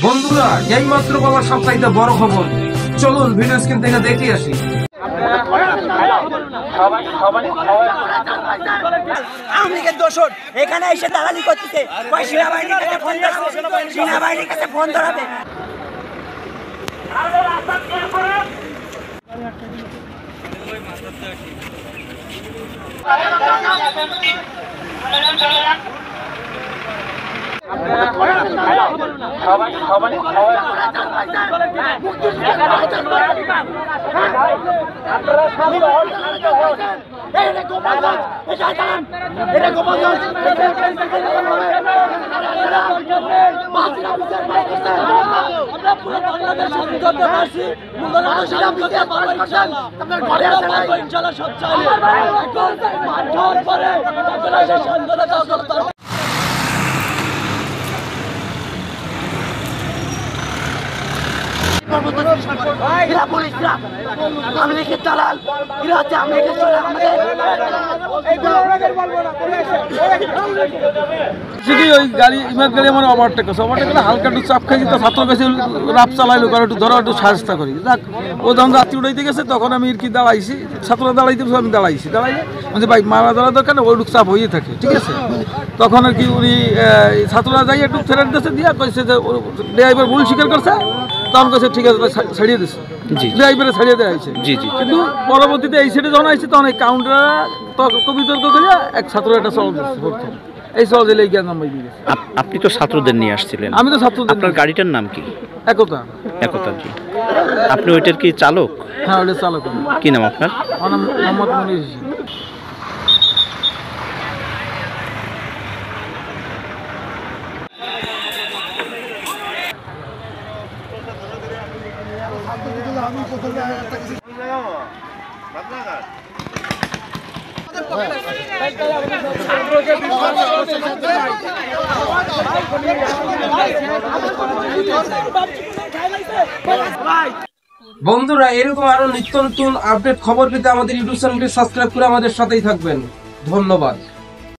বন্ধুরা, এইমাত্র পাওয়া সবচাইতে বড় খবর, চলুন ভিডিও স্ক্রিন থেকে দেখে আসি। এখানে এসে দালালি করতেছে, সেনাবাহিনীর কাছে ফোন ধরাবে। আমেরিকার দালাল, এরা হচ্ছে আমেরিকার ওই গাড়ি ইমার গাড়ি আমার ওভারটেক করছে, ওভারটেক করে হালকা একটু চাপ খাইছি, তো ছাত্র কাছে রাপ চালাইলো, কারণ একটু ধরো একটু সাহায্য করি। যাক, ও যখন যাত্রী উড়াইতে গেছে তখন আমি কি দাঁড়াইছি, ছাত্ররা দাঁড়াইতে আমি দাঁড়াইছি, দাঁড়াইলে মানে বাইক মারা দাঁড়া দরকার না, ওইটুক চাপ হয়ে থাকে, ঠিক আছে। তখন আর কি উনি ছাত্ররা যাই একটু ফেরার দিয়েছে, দিয়া কইছে যে ড্রাইভার ভুল স্বীকার করছে, তখন কইছে ঠিক আছে ছাড়িয়ে দিচ্ছে, ড্রাইভারে ছাড়িয়ে দেওয়া হয়েছে। কিন্তু পরবর্তীতে এই সাইডে যখন আসছে তখন এই কাউন্টার তর্ক বিতর্ক করে এক ছাত্র একটা চল দিচ্ছে প্রথম, এই চল দিলে এই জ্ঞান নাম্বার দিয়ে গেছে। আপনি তো ছাত্রদের নিয়ে আসছিলেন? আমি তো ছাত্রদের। আপনার গাড়িটার নাম কি? একতা। একতা জি। আপনি ওইটার কি চালক? হ্যাঁ, ওইটার চালক। কি নাম আপনার? আমার নাম মোহাম্মদ মনির হোসেন। বন্ধুরা, এরকম আরো নিত্য নতুন আপডেট খবর পেতে আমাদের ইউটিউব চ্যানেলটি সাবস্ক্রাইব করে আমাদের সাথেই থাকবেন। ধন্যবাদ।